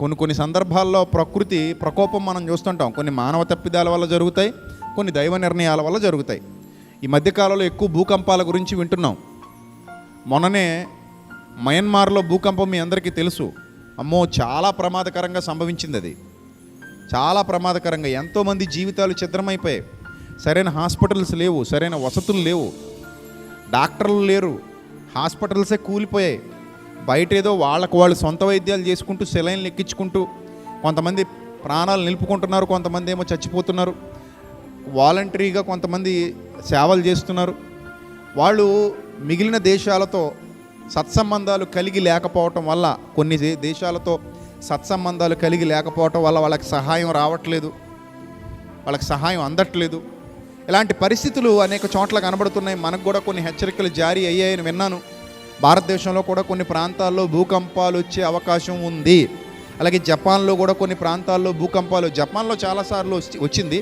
కొన్ని సందర్భాల్లో ప్రకృతి ప్రకోపం మనం చూస్తుంటాం. కొన్ని మానవ తప్పిదాల వల్ల జరుగుతాయి, కొన్ని దైవ నిర్ణయాల వల్ల జరుగుతాయి. ఈ మధ్యకాలంలో ఎక్కువ భూకంపాల గురించి వింటున్నాం. మొన్ననే మయన్మార్లో భూకంపం మీ అందరికీ తెలుసు. అమ్మో, చాలా ప్రమాదకరంగా సంభవించింది. అది చాలా ప్రమాదకరంగా ఎంతోమంది జీవితాలు ఛిద్రమైపోయాయి. సరైన హాస్పిటల్స్ లేవు, సరైన వసతులు లేవు, డాక్టర్లు లేరు, హాస్పిటల్సే కూలిపోయాయి. బయట ఏదో వాళ్ళు సొంత వైద్యాలు చేసుకుంటూ సెలైన్లు ఎక్కించుకుంటూ కొంతమంది ప్రాణాలు నిలుపుకుంటున్నారు, కొంతమంది ఏమో చచ్చిపోతున్నారు. వాలంటరీగా కొంతమంది సేవలు చేస్తున్నారు. వాళ్ళు మిగిలిన దేశాలతో సత్సంబంధాలు కలిగి లేకపోవటం వల్ల, కొన్ని దేశాలతో సత్సంబంధాలు కలిగి లేకపోవటం వల్ల వాళ్ళకి సహాయం రావట్లేదు, వాళ్ళకి సహాయం అందట్లేదు. ఇలాంటి పరిస్థితులు అనేక చోట్ల కనబడుతున్నాయి. మనకు కూడా కొన్ని హెచ్చరికలు జారీ అయ్యాయని విన్నాను. భారతదేశంలో కూడా కొన్ని ప్రాంతాల్లో భూకంపాలు వచ్చే అవకాశం ఉంది. అలాగే జపాన్లో కూడా కొన్ని ప్రాంతాల్లో భూకంపాలు, జపాన్లో చాలాసార్లు వచ్చింది,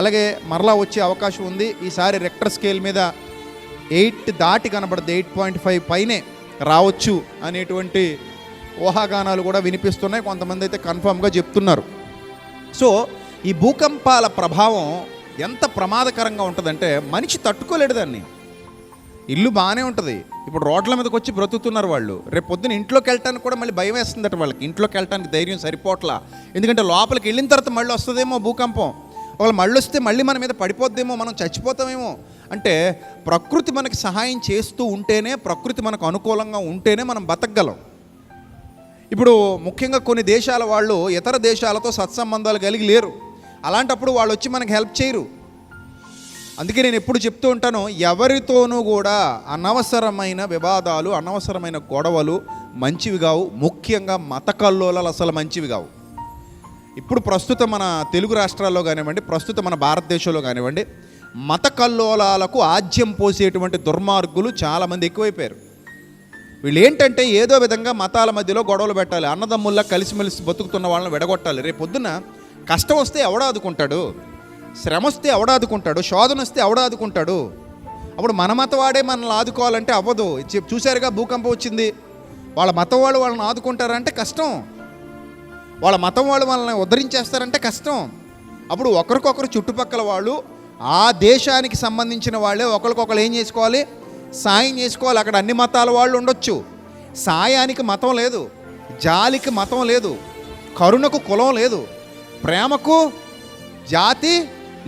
అలాగే మరలా వచ్చే అవకాశం ఉంది. ఈసారి రెక్టర్ స్కేల్ మీద 8 దాటి కనబడుతుంది, 8.5 పైనే రావచ్చు అనేటువంటి ఊహాగానాలు కూడా వినిపిస్తున్నాయి. కొంతమంది అయితే కన్ఫామ్గా చెప్తున్నారు. సో ఈ భూకంపాల ప్రభావం ఎంత ప్రమాదకరంగా ఉంటుందంటే మనిషి తట్టుకోలేడు దాన్ని. ఇల్లు బాగానే ఉంటుంది, ఇప్పుడు రోడ్ల మీదకి వచ్చి బ్రతుకుతున్నారు వాళ్ళు. రేపు పొద్దున ఇంట్లోకి వెళ్ళటానికి కూడా మళ్ళీ భయం వేస్తుందట వాళ్ళకి. ఇంట్లోకి వెళ్ళటానికి ధైర్యం సరిపోట్లా, ఎందుకంటే లోపలికి వెళ్ళిన తర్వాత మళ్ళీ వస్తుందేమో భూకంపం, ఒకవేళ మళ్ళీ వస్తే మళ్ళీ మన మీద పడిపోద్దేమో, మనం చచ్చిపోతామేమో. అంటే ప్రకృతి మనకి సహాయం చేస్తూ ఉంటేనే, ప్రకృతి మనకు అనుకూలంగా ఉంటేనే మనం బతకగలం. ఇప్పుడు ముఖ్యంగా కొన్ని దేశాల వాళ్ళు ఇతర దేశాలతో సత్సంబంధాలు కలిగి లేరు. అలాంటప్పుడు వాళ్ళు వచ్చి మనకి హెల్ప్ చేయరు. అందుకే నేను ఎప్పుడు చెప్తూ ఉంటాను, ఎవరితోనూ కూడా అనవసరమైన వివాదాలు, అనవసరమైన గొడవలు మంచివి కావు. ముఖ్యంగా మత కల్లోలాలు అసలు మంచివి కావు. ఇప్పుడు ప్రస్తుతం మన తెలుగు రాష్ట్రాల్లో కానివ్వండి, ప్రస్తుతం మన భారతదేశంలో కానివ్వండి, మత కల్లోలాలకు ఆజ్యం పోసేటువంటి దుర్మార్గులు చాలామంది ఎక్కువైపోయారు. వీళ్ళు ఏంటంటే ఏదో విధంగా మతాల మధ్యలో గొడవలు పెట్టాలి, అన్నదమ్ముల్లా కలిసిమెలిసి బతుకుతున్న వాళ్ళని విడగొట్టాలి. రేపు పొద్దున్న కష్టం వస్తే ఎవడాదుకుంటాడు, శ్రమ వస్తే ఎవడాదుకుంటాడు, శోధన వస్తే ఎవడాదుకుంటాడు. అప్పుడు మన మత వాడే మనల్ని ఆదుకోవాలంటే అవ్వదు. చూశారుగా భూకంపం వచ్చింది, వాళ్ళ మతం వాళ్ళు వాళ్ళని ఆదుకుంటారంటే కష్టం, వాళ్ళ మతం వాళ్ళు వాళ్ళని ఉద్ధరించేస్తారంటే కష్టం. అప్పుడు ఒకరికొకరు చుట్టుపక్కల వాళ్ళు, ఆ దేశానికి సంబంధించిన వాళ్ళే ఒకరికొకరు ఏం చేసుకోవాలి, సాయం చేసుకోవాలి. అక్కడ అన్ని మతాల వాళ్ళు ఉండొచ్చు. సాయానికి మతం లేదు, జాలికి మతం లేదు, కరుణకు కులం లేదు, ప్రేమకు జాతి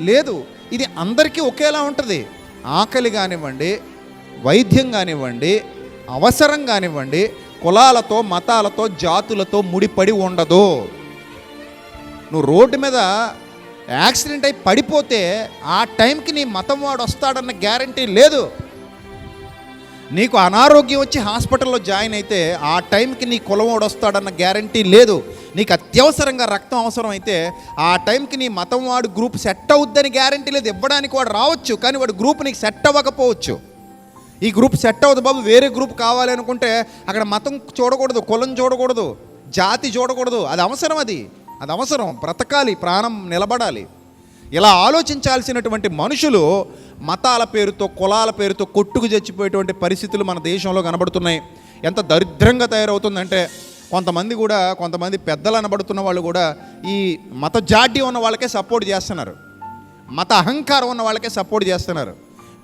లేదు. ఇది అందరికీ ఒకేలా ఉంటుంది. ఆకలి కానివ్వండి, వైద్యం కానివ్వండి, అవసరం కానివ్వండి, కులాలతో, మతాలతో, జాతులతో ముడిపడి ఉండదు. నువ్వు రోడ్డు మీద యాక్సిడెంట్ అయి పడిపోతే ఆ టైంకి నీ మతం వాడు వస్తాడన్న గ్యారంటీ లేదు. నీకు అనారోగ్యం వచ్చి హాస్పిటల్లో జాయిన్ అయితే ఆ టైంకి నీ కులవాడు వస్తాడన్న గ్యారంటీ లేదు. నీకు అత్యవసరంగా రక్తం అవసరం అయితే ఆ టైంకి నీ మతం వాడు గ్రూప్ సెట్ అవుద్దని గ్యారంటీ లేదు. ఇవ్వడానికి వాడు రావచ్చు, కానీ వాడు గ్రూప్ నీకు సెట్ అవ్వకపోవచ్చు. ఈ గ్రూప్ సెట్ అవ్వదు బాబు, వేరే గ్రూప్ కావాలి అనుకుంటే అక్కడ మతం చూడకూడదు, కులం చూడకూడదు, జాతి చూడకూడదు. అది అవసరం, అది అవసరం. బ్రతకాలి, ప్రాణం నిలబడాలి. ఇలా ఆలోచించాల్సినటువంటి మనుషులు మతాల పేరుతో, కులాల పేరుతో కొట్టుకు చచ్చిపోయేటువంటి పరిస్థితులు మన దేశంలో కనబడుతున్నాయి. ఎంత దరిద్రంగా తయారవుతుందంటే కొంతమంది పెద్దలు అనబడుతున్న వాళ్ళు కూడా ఈ మత జాడ్యం ఉన్న వాళ్ళకే సపోర్ట్ చేస్తున్నారు, మత అహంకారం ఉన్న వాళ్ళకే సపోర్ట్ చేస్తున్నారు.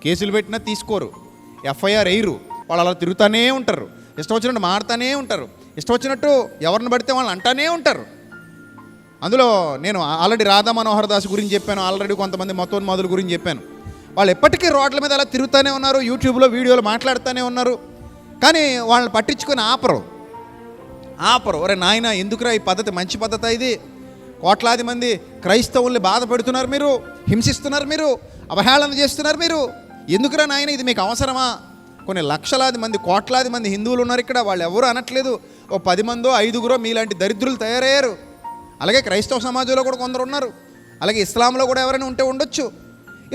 కేసులు పెట్టినా తీసుకోరు, ఎఫ్ఐఆర్ వేయరు, వాళ్ళు అలా తిరుగుతూనే ఉంటారు, ఇష్టం వచ్చినట్టు మాడుతూనే ఉంటారు, ఇష్టం వచ్చినట్టు ఎవరిని పడితే వాళ్ళని అంటానే ఉంటారు. అందులో నేను ఆల్రెడీ రాధా మనోహర్ దాస్ గురించి చెప్పాను, ఆల్రెడీ కొంతమంది మతోన్మాదుల గురించి చెప్పాను. వాళ్ళు ఎప్పటికీ రోడ్ల మీద అలా తిరుగుతూనే ఉన్నారు, యూట్యూబ్లో వీడియోలు మాట్లాడుతూనే ఉన్నారు, కానీ వాళ్ళని పట్టించుకొని ఆపరు. ఒరే నాయన, ఎందుకురా ఈ పద్ధతి, మంచి పద్ధతి ఇది? కోట్లాది మంది క్రైస్తవుల్ని బాధ పెడుతున్నారు మీరు, హింసిస్తున్నారు మీరు, అవహేళన చేస్తున్నారు మీరు, ఎందుకురా నాయన ఇది మీకు అవసరమా? కొన్ని లక్షలాది మంది, కోట్లాది మంది హిందువులు ఉన్నారు ఇక్కడ, వాళ్ళు ఎవరు అనట్లేదు. ఓ 10 మందో 5గురో మీలాంటి దరిద్రులు తయారయ్యారు. అలాగే క్రైస్తవ సమాజంలో కూడా కొందరు ఉన్నారు, అలాగే ఇస్లాంలో కూడా ఎవరైనా ఉంటే ఉండొచ్చు.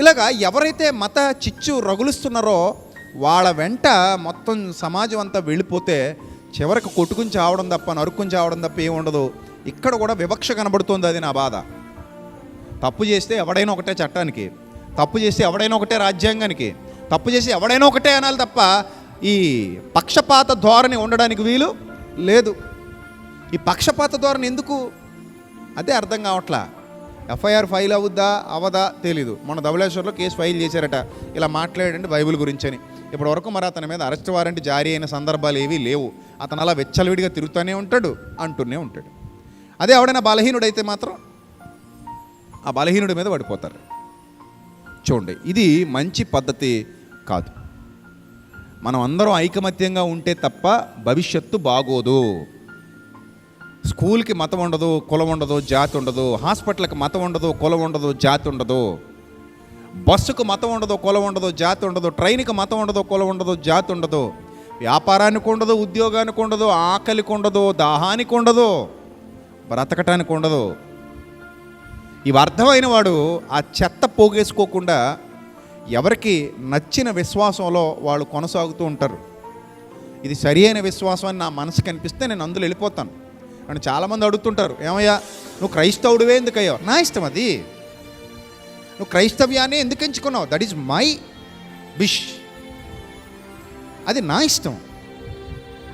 ఇలాగా ఎవరైతే మత చిచ్చు రగులుస్తున్నారో వాళ్ళ వెంట మొత్తం సమాజం అంతా వెళ్ళిపోతే చివరికి కొట్టుకుని చావడం తప్ప, నరుక్కుని చావడం తప్ప ఏమి ఉండదు. ఇక్కడ కూడా వివక్ష కనబడుతుంది. అది నా బాధ. తప్పు చేస్తే ఎవడైనా ఒకటే చట్టానికి, తప్పు చేస్తే ఎవడైనా ఒకటే రాజ్యాంగానికి, తప్పు చేసి ఎవడైనా ఒకటే అనాలి తప్ప ఈ పక్షపాత ధోరణి ఉండడానికి వీలు లేదు. ఈ పక్షపాత ధోరణి ఎందుకు? అదే అర్థం కావట్లా. ఎఫ్ఐఆర్ ఫైల్ అవుద్దా అవదా తెలీదు. మన ధవళేశ్వర్లో కేసు ఫైల్ చేశారట, ఇలా మాట్లాడండి బైబిల్ గురించి అని. ఇప్పటి వరకు మరి అతని మీద అరెస్ట్ వారెంట్ జారీ అయిన సందర్భాలు ఏవీ లేవు. అతను అలా వెచ్చలవిడిగా తిరుగుతూనే ఉంటాడు, అంటూనే ఉంటాడు. అదే ఎవడైనా బలహీనుడైతే మాత్రం ఆ బలహీనుడి మీద పడిపోతారు. చూడండి, ఇది మంచి పద్ధతి కాదు. మనం అందరం ఐకమత్యంగా ఉంటే తప్ప భవిష్యత్తు బాగోదు. స్కూల్కి మతం ఉండదు, కులం ఉండదు, జాతి ఉండదు. హాస్పిటల్కి మతం ఉండదు, కులం ఉండదు, జాతి ఉండదు. బస్సుకు మతం ఉండదు, కులం ఉండదు, జాతి ఉండదు. ట్రైన్కి మతం ఉండదు, కులం ఉండదు, జాతి ఉండదు. వ్యాపారానికి ఉండదు, ఉద్యోగానికి ఉండదు, ఆకలికి ఉండదు, దాహానికి ఉండదు, బ్రతకటానికి ఉండదు. ఇవి అర్థమైన వాడు ఆ చెత్త పోగేసుకోకుండా ఎవరికి నచ్చిన విశ్వాసంలో వాళ్ళు కొనసాగుతూ ఉంటారు. ఇది సరి అయిన విశ్వాసం అని నా మనసుకి అనిపిస్తే నేను అందులో వెళ్ళిపోతాను. అని చాలామంది అడుగుతుంటారు, ఏమయ్యా నువ్వు క్రైస్తవుడివే ఎందుకయ్యో? నా ఇష్టం అది. నువ్వు క్రైస్తవ్యాన్ని ఎందుకు ఎంచుకున్నావు? That is my wish. అది నా ఇష్టం.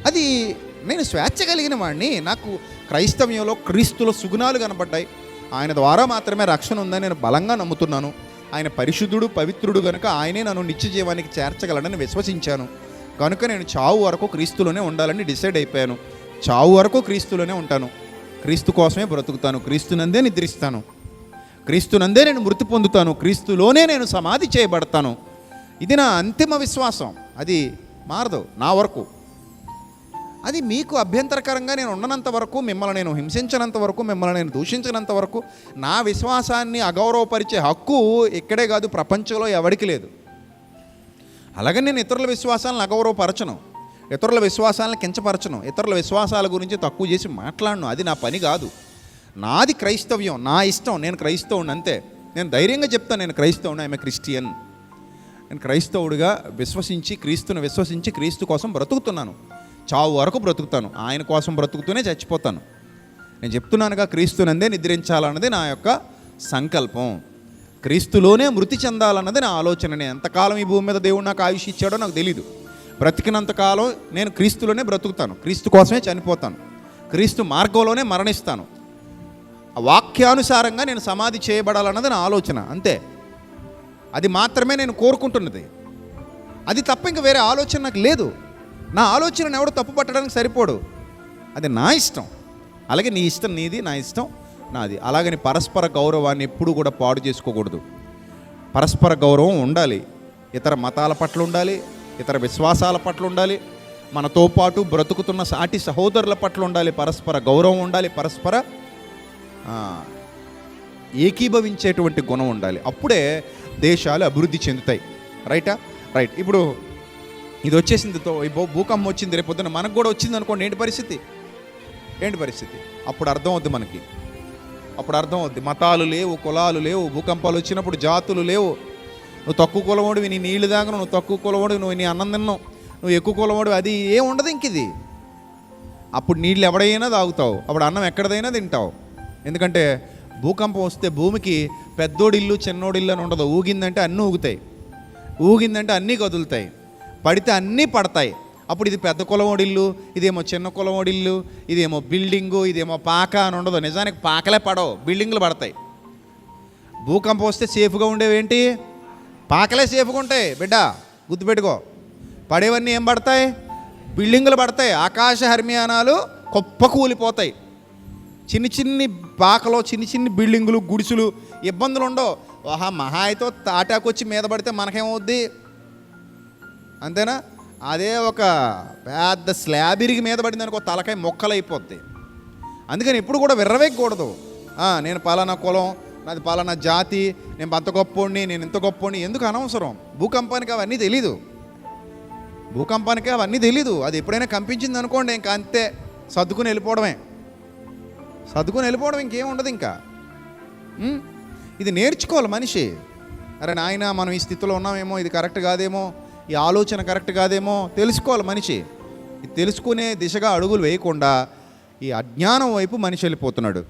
అది నేను స్వేచ్ఛ కలిగిన వాడిని. నాకు క్రైస్తవ్యంలో క్రీస్తులో సుగుణాలు కనబడ్డాయి. ఆయన ద్వారా మాత్రమే రక్షణ ఉందని నేను బలంగా నమ్ముతున్నాను. ఆయన పరిశుద్ధుడు, పవిత్రుడు కనుక ఆయనే నన్ను నిత్య జీవానికి చేర్చగలడని విశ్వసించాను. కనుక నేను చావు వరకు క్రీస్తులోనే ఉండాలని డిసైడ్ అయిపోయాను. చావు వరకు క్రీస్తులోనే ఉంటాను. క్రీస్తు కోసమే బ్రతుకుతాను. క్రీస్తునందే నిద్రిస్తాను. క్రీస్తునందే నేను మృతి పొందుతాను. క్రీస్తులోనే నేను సమాధి చేయబడతాను. ఇది నా అంతిమ విశ్వాసం. అది మారదు నా వరకు. అది మీకు అభ్యంతరకరంగా నేను ఉండనంత వరకు, మిమ్మల్ని నేను హింసించినంత వరకు, మిమ్మల్ని నేను దూషించినంత వరకు నా విశ్వాసాన్ని అగౌరవపరిచే హక్కు ఇక్కడే కాదు, ప్రపంచంలో ఎవరికి లేదు. అలాగే నేను ఇతరుల విశ్వాసాలను అగౌరవపరచను, ఇతరుల విశ్వాసాలను కించపరచను, ఇతరుల విశ్వాసాల గురించి తక్కువ చేసి మాట్లాడను. అది నా పని కాదు. నాది క్రైస్తవ్యం, నా ఇష్టం. నేను క్రైస్తవుని అంతే. నేను ధైర్యంగా చెప్తాను, నేను క్రైస్తవుని, ఐఎమ్ ఏ క్రిస్టియన్. నేను క్రైస్తవుడిగా విశ్వసించి, క్రీస్తుని విశ్వసించి క్రీస్తు కోసం బ్రతుకుతున్నాను. చావు వరకు బ్రతుకుతాను. ఆయన కోసం బ్రతుకుతూనే చచ్చిపోతాను. నేను చెప్తున్నానుగా, క్రీస్తునందే నిద్రించాలన్నది నా యొక్క సంకల్పం. క్రీస్తులోనే మృతి చెందాలన్నది నా ఆలోచన. నేను ఎంతకాలం ఈ భూమి మీద దేవుడు నాకు ఆయుష్ ఇచ్చాడో నాకు తెలీదు. బ్రతికినంతకాలం నేను క్రీస్తులోనే బ్రతుకుతాను. క్రీస్తు కోసమే చనిపోతాను. క్రీస్తు మార్గంలోనే మరణిస్తాను. ఆ వాక్యానుసారంగా నేను సమాధి చేయబడాలన్నది నా ఆలోచన అంతే. అది మాత్రమే నేను కోరుకుంటున్నది. అది తప్ప ఇంక వేరే ఆలోచన నాకు లేదు. నా ఆలోచనను ఎవడు తప్పు పట్టడానికి సరిపోడు. అది నా ఇష్టం. అలాగే నీ ఇష్టం నీది, నా ఇష్టం నాది. అలాగని పరస్పర గౌరవాన్ని ఎప్పుడూ కూడా పాడు చేసుకోకూడదు. పరస్పర గౌరవం ఉండాలి. ఇతర మతాల పట్ల ఉండాలి, ఇతర విశ్వాసాల పట్ల ఉండాలి, మనతో పాటు బ్రతుకుతున్న సాటి సహోదరుల పట్ల ఉండాలి. పరస్పర గౌరవం ఉండాలి, పరస్పర ఏకీభవించేటువంటి గుణం ఉండాలి. అప్పుడే దేశాలు అభివృద్ధి చెందుతాయి. రైటా? రైట్. ఇప్పుడు ఇది వచ్చేసింది, భూకంపం వచ్చింది, రేపు పొద్దున మనకు కూడా వచ్చింది అనుకోండి, ఏంటి పరిస్థితి? అప్పుడు అర్థం అవుద్ది మనకి. అప్పుడు అర్థం అవుద్ది. మతాలు లేవు, కులాలు లేవు. భూకంపాలు వచ్చినప్పుడు జాతులు లేవు. నువ్వు తక్కువ కులవాడివి, నీ నీళ్లు తాగను. నువ్వు తక్కువ కులవాడివి, నువ్వు నీ అన్నం తిన్నావు. నువ్వు ఎక్కువ కులవాడివి, అది ఏం ఉండదు ఇంక ఇది. అప్పుడు నీళ్ళు ఎవడైనా తాగుతావు, అప్పుడు అన్నం ఎక్కడదైనా తింటావు. ఎందుకంటే భూకంపం వస్తే భూమికి పెద్దోడిల్లు చిన్నోడిల్లు అని ఉండదు. ఊగిందంటే అన్నీ ఊగుతాయి, ఊగిందంటే అన్నీ కదులుతాయి, పడితే అన్నీ పడతాయి. అప్పుడు ఇది పెద్ద కులవోడిల్లు, ఇదేమో చిన్న కులవోడిల్లు, ఇదేమో బిల్డింగు, ఇదేమో పాక అని ఉండదు. నిజానికి పాకలే పడవు, బిల్డింగులు పడతాయి. భూకంపం వస్తే సేఫ్గా ఉండేవేంటి? పాకలే సేఫ్గా ఉంటాయి బిడ్డ, గుర్తుపెట్టుకో. పడేవన్నీ ఏం పడతాయి? బిల్డింగులు పడతాయి. ఆకాశ హర్మియానాలు గొప్ప కూలిపోతాయి. చిన్ని చిన్ని పాకలో చిన్ని చిన్ని బిల్డింగులు, గుడిసులు, ఇబ్బందులు ఉండవు. మహా అయితే తాటాకొచ్చి మీద పడితే మనకేమవుద్ది? అంతేనా? అదే ఒక పెద్ద స్లాబ్ ఇరిగి మీద పడింది అనుకో, తలకాయ మొక్కలు అయిపోద్ది. అందుకని ఎప్పుడు కూడా విర్రవేయకూడదు. నేను పలానా కులం, నాది పలానా జాతి, నేను అంత గొప్పోడిని, నేను ఇంత గొప్పోడిని, ఎందుకు అనవసరం? భూకంపానికి అవన్నీ తెలీదు. అది ఎప్పుడైనా కంపించింది అనుకోండి, ఇంకా అంతే, సర్దుకుని వెళ్ళిపోవడమే. ఇంకేం ఉండదు ఇంకా. ఇది నేర్చుకోవాలి మనిషి. అరే నాయన, మనం ఈ స్థితిలో ఉన్నామేమో, ఇది కరెక్ట్ కాదేమో, ఈ ఆలోచన కరెక్ట్ కాదేమో తెలుసుకోవాలి మనిషి. ఇది తెలుసుకునే దిశగా అడుగులు వేయకుండా ఈ అజ్ఞానం వైపు మనిషి వెళ్ళిపోతున్నాడు.